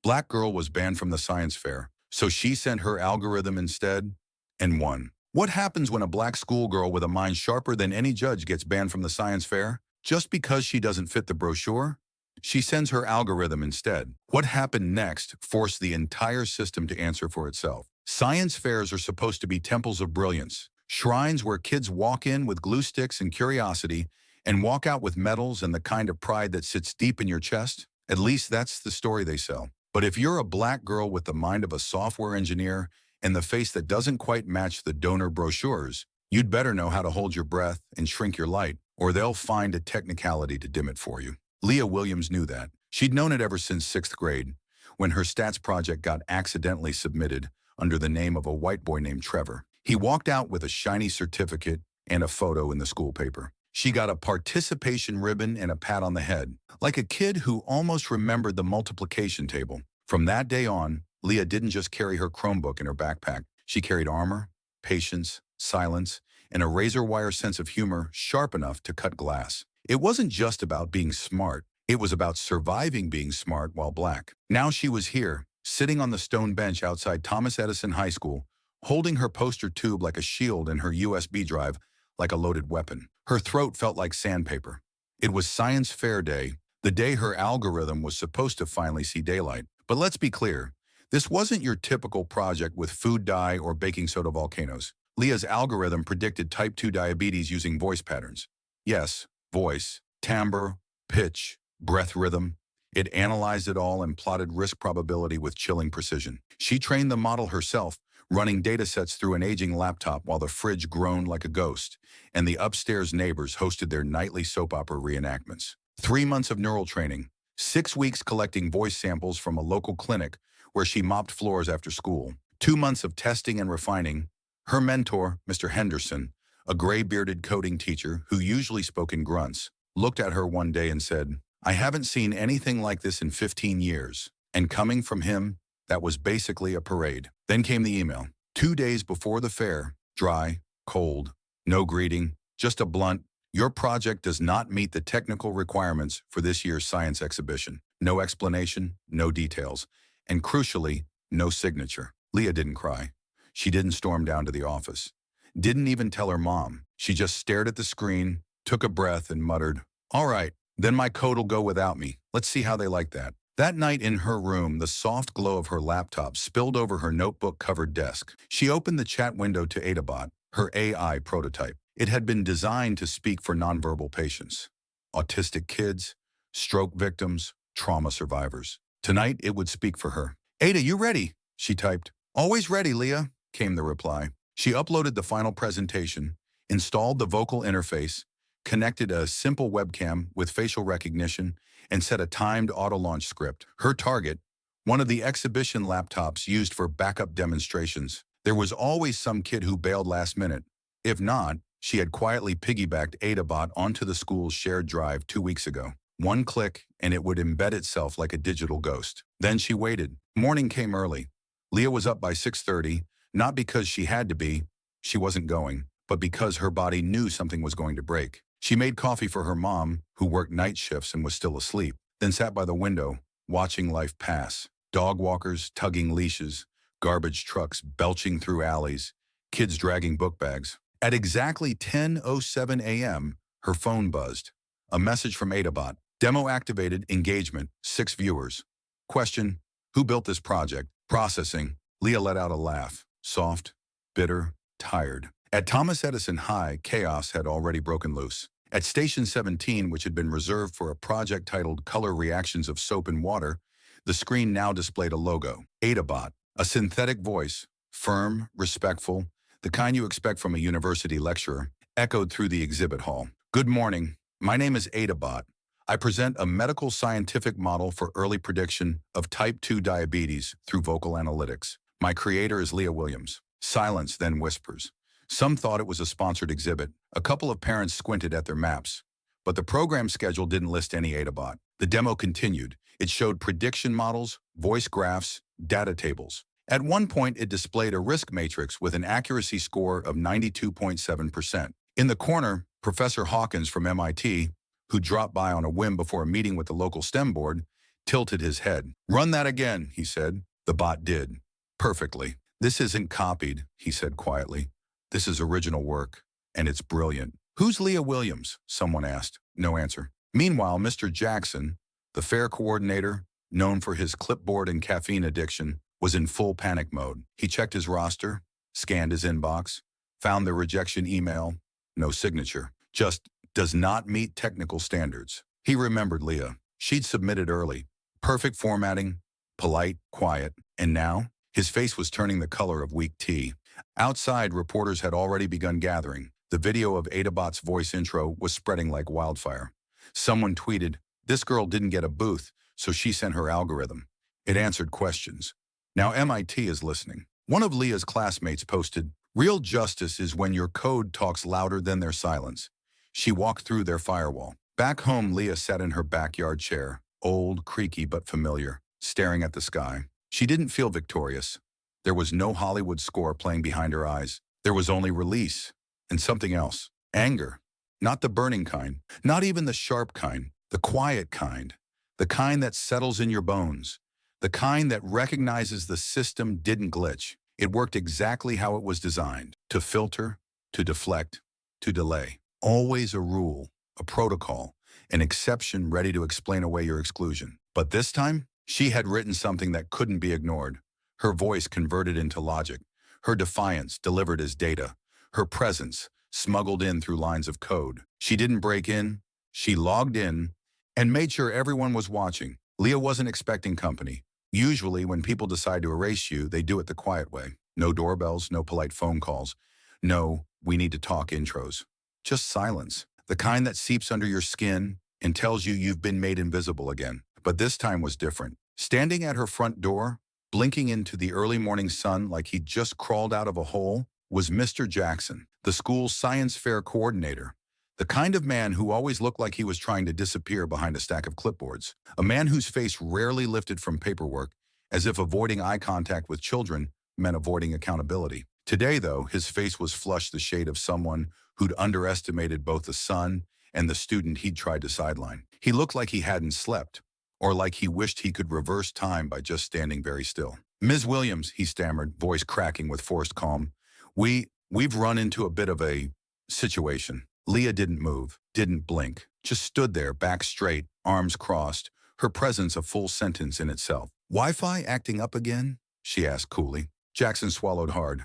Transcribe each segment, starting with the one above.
Black girl was banned from the science fair, so she sent her algorithm instead and won. What happens when a black schoolgirl with a mind sharper than any judge gets banned from the science fair? Just because she doesn't fit the brochure? She sends her algorithm instead. What happened next forced the entire system to answer for itself. Science fairs are supposed to be temples of brilliance, shrines where kids walk in with glue sticks and curiosity and walk out with medals and the kind of pride that sits deep in your chest. At least that's the story they sell. But if you're a black girl with the mind of a software engineer and the face that doesn't quite match the donor brochures, you'd better know how to hold your breath and shrink your light, or they'll find a technicality to dim it for you. Leah Williams knew that. She'd known it ever since 6th grade, when her stats project got accidentally submitted under the name of a white boy named Trevor. He walked out with a shiny certificate and a photo in the school paper. She got a participation ribbon and a pat on the head, like a kid who almost remembered the multiplication table. From that day on, Leah didn't just carry her Chromebook in her backpack. She carried armor, patience, silence, and a razor-wire sense of humor sharp enough to cut glass. It wasn't just about being smart. It was about surviving being smart while black. Now she was here, sitting on the stone bench outside Thomas Edison High School, holding her poster tube like a shield and her USB drive like a loaded weapon. Her throat felt like sandpaper. It was science fair day, the day her algorithm was supposed to finally see daylight. But let's be clear, this wasn't your typical project with food dye or baking soda volcanoes. Leah's algorithm predicted type 2 diabetes using voice patterns. Yes, voice, timbre, pitch, breath rhythm. It analyzed it all and plotted risk probability with chilling precision. She trained the model herself, running datasets through an aging laptop while the fridge groaned like a ghost, and the upstairs neighbors hosted their nightly soap opera reenactments. 3 months of neural training, 6 weeks collecting voice samples from a local clinic where she mopped floors after school, 2 months of testing and refining. Her mentor, Mr. Henderson, a gray-bearded coding teacher who usually spoke in grunts, looked at her one day and said, "I haven't seen anything like this in 15 years. And coming from him, that was basically a parade. Then came the email. 2 days before the fair, dry, cold, no greeting, just a blunt, "Your project does not meet the technical requirements for this year's science exhibition." No explanation, no details, and crucially, no signature. Leah didn't cry. She didn't storm down to the office. Didn't even tell her mom. She just stared at the screen, took a breath, and muttered, "All right, then my code'll go without me. Let's see how they like that." That night in her room, the soft glow of her laptop spilled over her notebook-covered desk. She opened the chat window to AdaBot, her AI prototype. It had been designed to speak for nonverbal patients, autistic kids, stroke victims, trauma survivors. Tonight, it would speak for her. "Ada, you ready?" she typed. "Always ready, Leah," came the reply. She uploaded the final presentation, installed the vocal interface, connected a simple webcam with facial recognition, and set a timed auto-launch script. Her target, one of the exhibition laptops used for backup demonstrations. There was always some kid who bailed last minute. If not, she had quietly piggybacked AdaBot onto the school's shared drive 2 weeks ago. One click, and it would embed itself like a digital ghost. Then she waited. Morning came early. Leah was up by 6:30, not because she had to be, she wasn't going, but because her body knew something was going to break. She made coffee for her mom, who worked night shifts and was still asleep, then sat by the window, watching life pass. Dog walkers tugging leashes, garbage trucks belching through alleys, kids dragging book bags. At exactly 10:07 a.m., her phone buzzed. A message from AdaBot. Demo activated, engagement, 6 viewers. Question, who built this project? Processing. Leah let out a laugh. Soft, bitter, tired. At Thomas Edison High, chaos had already broken loose. At Station 17, which had been reserved for a project titled Color Reactions of Soap and Water, the screen now displayed a logo. AdaBot, a synthetic voice, firm, respectful, the kind you expect from a university lecturer, echoed through the exhibit hall. "Good morning. My name is AdaBot. I present a medical scientific model for early prediction of type 2 diabetes through vocal analytics. My creator is Leah Williams." Silence, then whispers. Some thought it was a sponsored exhibit. A couple of parents squinted at their maps. But the program schedule didn't list any AdaBot. The demo continued. It showed prediction models, voice graphs, data tables. At one point, it displayed a risk matrix with an accuracy score of 92.7%. In the corner, Professor Hawkins from MIT, who dropped by on a whim before a meeting with the local STEM board, tilted his head. "Run that again," he said. The bot did. "Perfectly." "This isn't copied," he said quietly. "This is original work, and it's brilliant." "Who's Leah Williams?" someone asked. No answer. Meanwhile, Mr. Jackson, the fair coordinator, known for his clipboard and caffeine addiction, was in full panic mode. He checked his roster, scanned his inbox, found the rejection email. No signature. Just does not meet technical standards. He remembered Leah. She'd submitted early. Perfect formatting, polite, quiet, and now his face was turning the color of weak tea. Outside, reporters had already begun gathering. The video of Adabot's voice intro was spreading like wildfire. Someone tweeted, "This girl didn't get a booth, so she sent her algorithm." It answered questions. Now MIT is listening. One of Leah's classmates posted, "Real justice is when your code talks louder than their silence." She walked through their firewall. Back home, Leah sat in her backyard chair, old, creaky, but familiar, staring at the sky. She didn't feel victorious. There was no Hollywood score playing behind her eyes. There was only release and something else. Anger. Not the burning kind, not even the sharp kind, the quiet kind, the kind that settles in your bones, the kind that recognizes the system didn't glitch. It worked exactly how it was designed, to filter, to deflect, to delay. Always a rule, a protocol, an exception ready to explain away your exclusion. But this time, she had written something that couldn't be ignored. Her voice converted into logic, her defiance delivered as data, her presence smuggled in through lines of code. She didn't break in, she logged in, and made sure everyone was watching. Leah wasn't expecting company. Usually, when people decide to erase you, they do it the quiet way. No doorbells, no polite phone calls. No, "we need to talk" intros. Just silence. The kind that seeps under your skin and tells you you've been made invisible again. But this time was different. Standing at her front door, blinking into the early morning sun like he'd just crawled out of a hole, was Mr. Jackson, the school's science fair coordinator. The kind of man who always looked like he was trying to disappear behind a stack of clipboards. A man whose face rarely lifted from paperwork, as if avoiding eye contact with children meant avoiding accountability. Today, though, his face was flushed the shade of someone who'd underestimated both the son and the student he'd tried to sideline. He looked like he hadn't slept, or like he wished he could reverse time by just standing very still. "Ms. Williams," he stammered, voice cracking with forced calm, we've run into a bit of a situation." Leah didn't move, didn't blink, just stood there, back straight, arms crossed, her presence a full sentence in itself. "Wi-Fi acting up again?" she asked coolly. Jackson swallowed hard.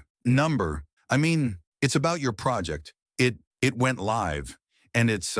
It's about your project. It went live, and it's,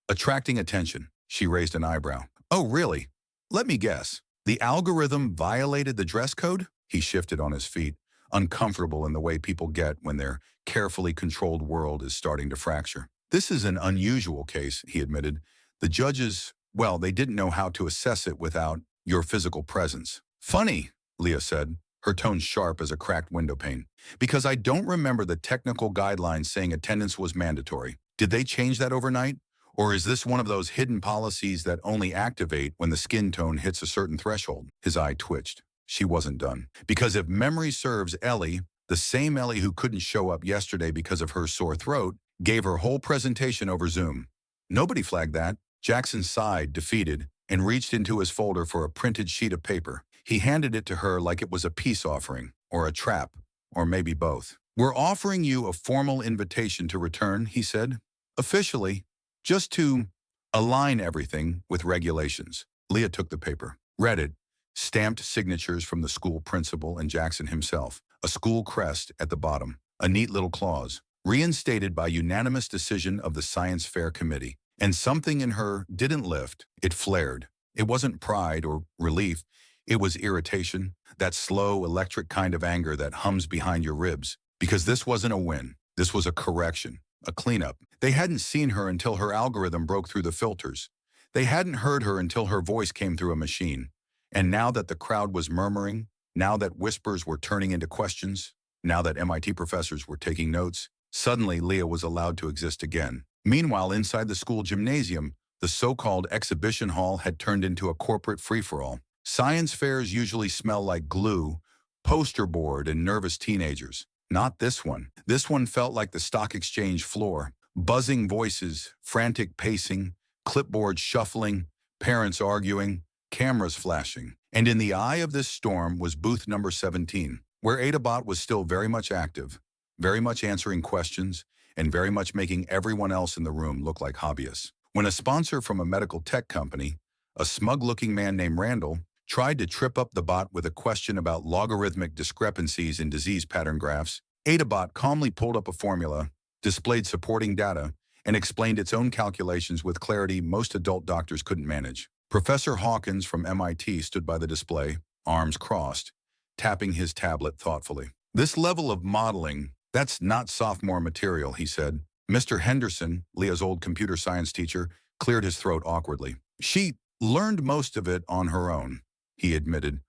attracting attention." She raised an eyebrow. "Oh, really? Let me guess. The algorithm violated the dress code?" He shifted on his feet, uncomfortable in the way people get when their carefully controlled world is starting to fracture. "This is an unusual case," he admitted. "The judges, well, they didn't know how to assess it without your physical presence." "Funny," Leah said, her tone sharp as a cracked window pane, "because I don't remember the technical guidelines saying attendance was mandatory. Did they change that overnight? Or is this one of those hidden policies that only activate when the skin tone hits a certain threshold?" His eye twitched. She wasn't done. "Because if memory serves, Ellie, the same Ellie who couldn't show up yesterday because of her sore throat, gave her whole presentation over Zoom. Nobody flagged that." Jackson sighed, defeated, and reached into his folder for a printed sheet of paper. He handed it to her like it was a peace offering, or a trap, or maybe both. "We're offering you a formal invitation to return," he said. "Officially, just to align everything with regulations." Leah took the paper, read it, stamped signatures from the school principal and Jackson himself, a school crest at the bottom, a neat little clause, "Reinstated by unanimous decision of the Science Fair Committee." And something in her didn't lift, it flared. It wasn't pride or relief, it was irritation, that slow, electric kind of anger that hums behind your ribs. Because this wasn't a win, this was a correction, a cleanup. They hadn't seen her until her algorithm broke through the filters. They hadn't heard her until her voice came through a machine. And now that the crowd was murmuring, now that whispers were turning into questions, now that MIT professors were taking notes, suddenly Leah was allowed to exist again. Meanwhile, inside the school gymnasium, the so-called exhibition hall had turned into a corporate free-for-all. Science fairs usually smell like glue, poster board, and nervous teenagers. Not this one. This one felt like the stock exchange floor. Buzzing voices, frantic pacing, clipboard shuffling, parents arguing, cameras flashing. And in the eye of this storm was booth number 17, where Adabot was still very much active, very much answering questions, and very much making everyone else in the room look like hobbyists. When a sponsor from a medical tech company, a smug-looking man named Randall, tried to trip up the bot with a question about logarithmic discrepancies in disease pattern graphs, Adabot calmly pulled up a formula, displayed supporting data, and explained its own calculations with clarity most adult doctors couldn't manage. Professor Hawkins from MIT stood by the display, arms crossed, tapping his tablet thoughtfully. "This level of modeling, that's not sophomore material," he said. Mr. Henderson, Leah's old computer science teacher, cleared his throat awkwardly. "She learned most of it on her own," he admitted.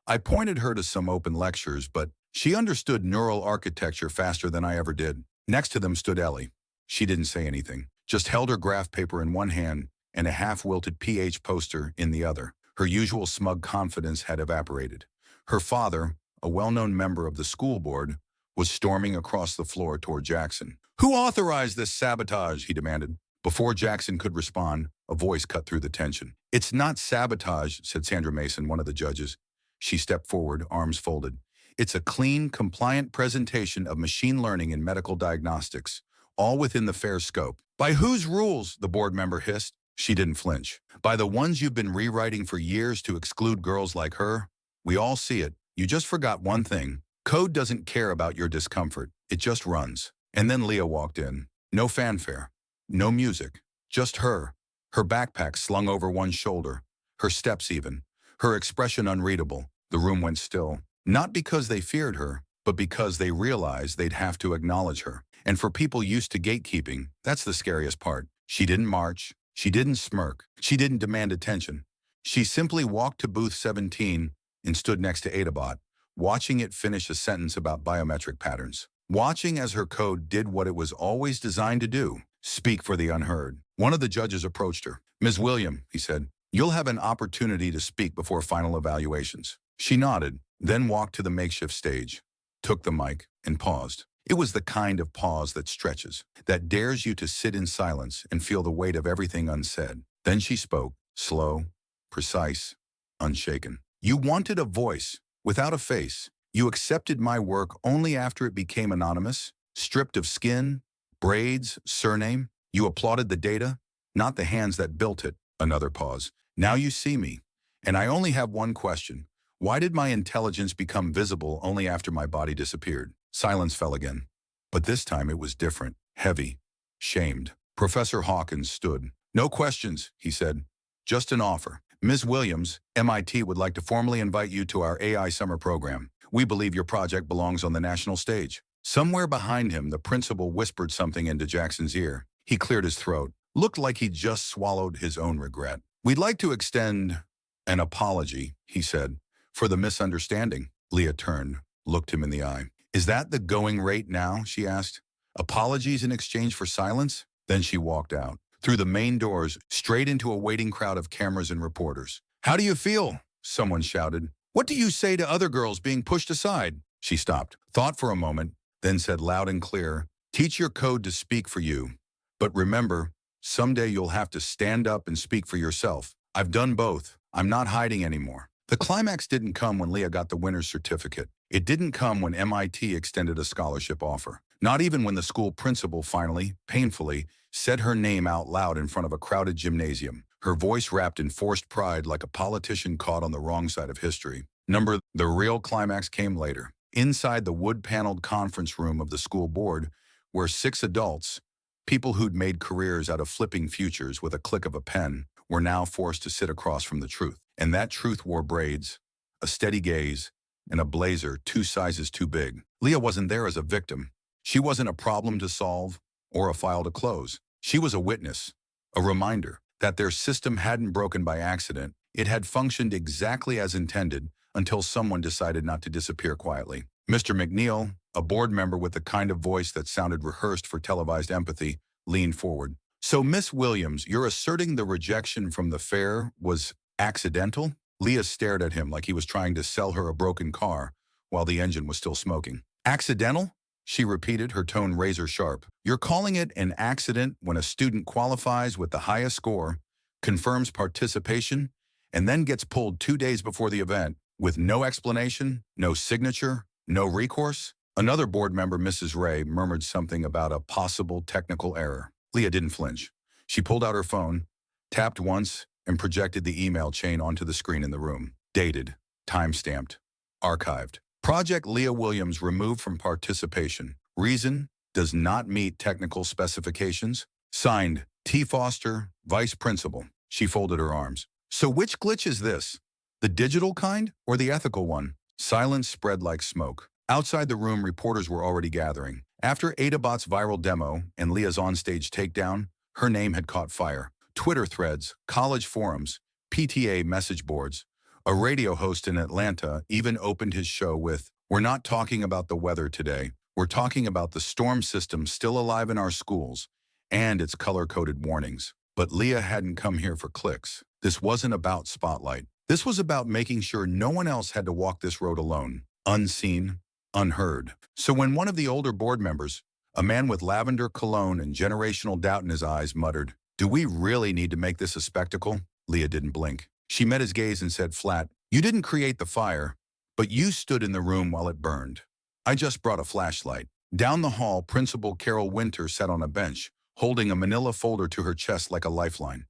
"I pointed her to some open lectures, but she understood neural architecture faster than I ever did." Next to them stood Ellie. She didn't say anything, just held her graph paper in one hand and a half-wilted PH poster in the other. Her usual smug confidence had evaporated. Her father, a well-known member of the school board, was storming across the floor toward Jackson. "Who authorized this sabotage?" he demanded. Before Jackson could respond, a voice cut through the tension. "It's not sabotage," said Sandra Mason, one of the judges. She stepped forward, arms folded. "It's a clean, compliant presentation of machine learning in medical diagnostics, all within the fair scope." "By whose rules?" the board member hissed. She didn't flinch. "By the ones you've been rewriting for years to exclude girls like her. We all see it. You just forgot one thing. Code doesn't care about your discomfort. It just runs." And then Leah walked in. No fanfare. No music. Just her. Her backpack slung over one shoulder. Her steps even. Her expression unreadable. The room went still. Not because they feared her, but because they realized they'd have to acknowledge her. And for people used to gatekeeping, that's the scariest part. She didn't march. She didn't smirk. She didn't demand attention. She simply walked to booth 17 and stood next to Adabot, watching it finish a sentence about biometric patterns. Watching as her code did what it was always designed to do, speak for the unheard. One of the judges approached her. "Ms. William," he said, "you'll have an opportunity to speak before final evaluations." She nodded, then walked to the makeshift stage, took the mic, and paused. It was the kind of pause that stretches, that dares you to sit in silence and feel the weight of everything unsaid. Then she spoke, slow, precise, unshaken. "You wanted a voice, without a face. You accepted my work only after it became anonymous, stripped of skin, braids, surname. You applauded the data, not the hands that built it." Another pause. "Now you see me, and I only have one question. Why did my intelligence become visible only after my body disappeared?" Silence fell again. But this time it was different, heavy, shamed. Professor Hawkins stood. "No questions," he said. "Just an offer. Ms. Williams, MIT would like to formally invite you to our AI summer program. We believe your project belongs on the national stage." Somewhere behind him, the principal whispered something into Jackson's ear. He cleared his throat. Looked like he'd just swallowed his own regret. "We'd like to extend an apology," he said, "for the misunderstanding." Leah turned, looked him in the eye. "Is that the going rate now?" she asked. "Apologies in exchange for silence?" Then she walked out, through the main doors, straight into a waiting crowd of cameras and reporters. "How do you feel?" someone shouted. "What do you say to other girls being pushed aside?" She stopped, thought for a moment, then said loud and clear, "Teach your code to speak for you. But remember, someday you'll have to stand up and speak for yourself. I've done both. I'm not hiding anymore." The climax didn't come when Leah got the winner's certificate. It didn't come when MIT extended a scholarship offer. Not even when the school principal finally, painfully, said her name out loud in front of a crowded gymnasium, her voice wrapped in forced pride like a politician caught on the wrong side of history. The real climax came later. Inside the wood-paneled conference room of the school board, where 6 adults, people who'd made careers out of flipping futures with a click of a pen, were now forced to sit across from the truth. And that truth wore braids, a steady gaze, and a blazer 2 sizes too big. Leah wasn't there as a victim. She wasn't a problem to solve or a file to close. She was a witness, a reminder that their system hadn't broken by accident. It had functioned exactly as intended until someone decided not to disappear quietly. Mr. McNeil, a board member with the kind of voice that sounded rehearsed for televised empathy, leaned forward. "So, Miss Williams, you're asserting the rejection from the fair was accidental?" Leah stared at him like he was trying to sell her a broken car while the engine was still smoking. "Accidental?" she repeated, her tone razor sharp. "You're calling it an accident when a student qualifies with the highest score, confirms participation, and then gets pulled 2 days before the event with no explanation, no signature, no recourse? Another board member, Mrs. Ray, murmured something about a possible technical error. Leah didn't flinch. She pulled out her phone, tapped once, and projected the email chain onto the screen in the room. Dated, time-stamped, archived. Project Leah Williams removed from participation. Reason: does not meet technical specifications. Signed, T. Foster, Vice Principal. She folded her arms. So which glitch is this? The digital kind or the ethical one? Silence spread like smoke. Outside the room, reporters were already gathering. After AdaBot's viral demo and Leah's onstage takedown, her name had caught fire. Twitter threads, college forums, PTA message boards. A radio host in Atlanta even opened his show with, "We're not talking about the weather today. We're talking about the storm system still alive in our schools and its color-coded warnings." But Leah hadn't come here for clicks. This wasn't about spotlight. This was about making sure no one else had to walk this road alone, unseen, unheard. So when one of the older board members, a man with lavender cologne and generational doubt in his eyes, muttered, "Do we really need to make this a spectacle?" Leah didn't blink. She met his gaze and said flat, "You didn't create the fire, but you stood in the room while it burned. I just brought a flashlight." Down the hall, Principal Carol Winter sat on a bench, holding a manila folder to her chest like a lifeline.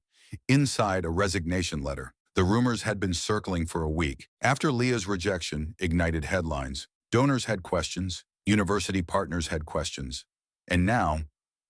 Inside, a resignation letter. The rumors had been circling for a week. After Leah's rejection ignited headlines. Donors had questions, university partners had questions, and now,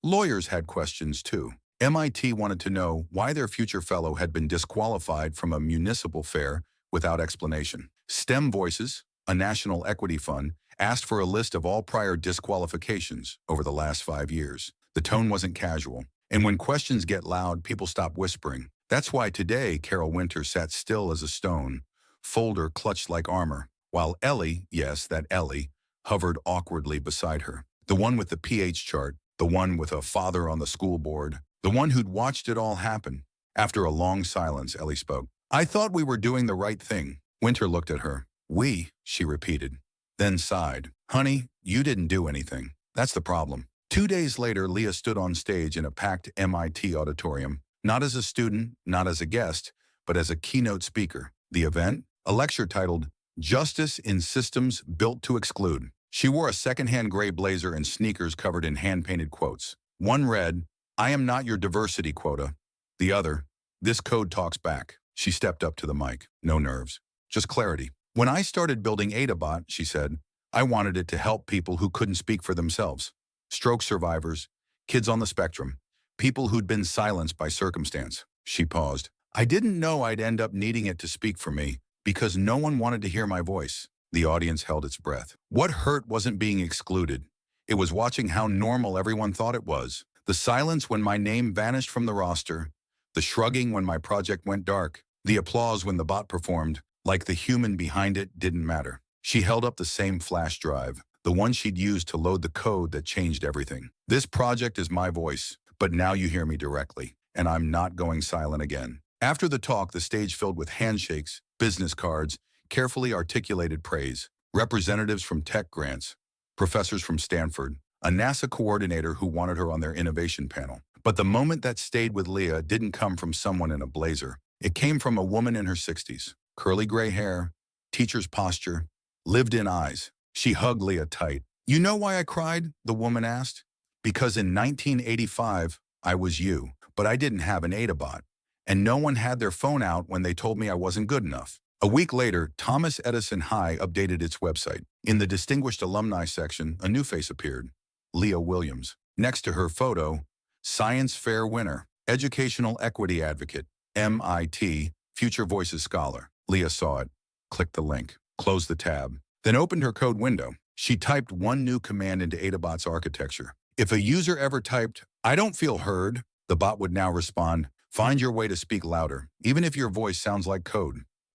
lawyers had questions too. MIT wanted to know why their future fellow had been disqualified from a municipal fair without explanation. STEM Voices, a national equity fund, asked for a list of all prior disqualifications over the last 5 years. The tone wasn't casual, and when questions get loud, people stop whispering. That's why today Carol Winter sat still as a stone, folder clutched like armor, while Ellie, yes, that Ellie, hovered awkwardly beside her. The one with the pH chart, the one with a father on the school board, the one who'd watched it all happen. After a long silence, Ellie spoke. "I thought we were doing the right thing." Winter looked at her. "We," she repeated, then sighed. "Honey, you didn't do anything. That's the problem." 2 days later, Leah stood on stage in a packed MIT auditorium, not as a student, not as a guest, but as a keynote speaker. The event? A lecture titled, "Justice in Systems Built to Exclude." She wore a secondhand gray blazer and sneakers covered in hand-painted quotes. One read, "I am not your diversity quota." The other, "This code talks back." She stepped up to the mic. No nerves, just clarity. "When I started building AdaBot," she said, "I wanted it to help people who couldn't speak for themselves. Stroke survivors, kids on the spectrum, people who'd been silenced by circumstance." She paused. "I didn't know I'd end up needing it to speak for me, because no one wanted to hear my voice." The audience held its breath. What hurt wasn't being excluded. It was watching how normal everyone thought it was. The silence when my name vanished from the roster, the shrugging when my project went dark, the applause when the bot performed, like the human behind it didn't matter. She held up the same flash drive, the one she'd used to load the code that changed everything. "This project is my voice, but now you hear me directly, and I'm not going silent again." After the talk, the stage filled with handshakes, business cards, carefully articulated praise, representatives from tech grants, professors from Stanford, a NASA coordinator who wanted her on their innovation panel. But the moment that stayed with Leah didn't come from someone in a blazer. It came from a woman in her 60s, curly gray hair, teacher's posture, lived-in eyes. She hugged Leah tight. "You know why I cried?" the woman asked. "Because in 1985, I was you, but I didn't have an AdaBot, and no one had their phone out when they told me I wasn't good enough." A week later, Thomas Edison High updated its website. In the Distinguished Alumni section, a new face appeared, Leah Williams. Next to her photo, Science Fair winner, Educational Equity Advocate, MIT, Future Voices Scholar. Leah saw it, clicked the link, closed the tab, then opened her code window. She typed one new command into AdaBot's architecture. If a user ever typed, "I don't feel heard," the bot would now respond, "Find your way to speak louder, even if your voice sounds like code."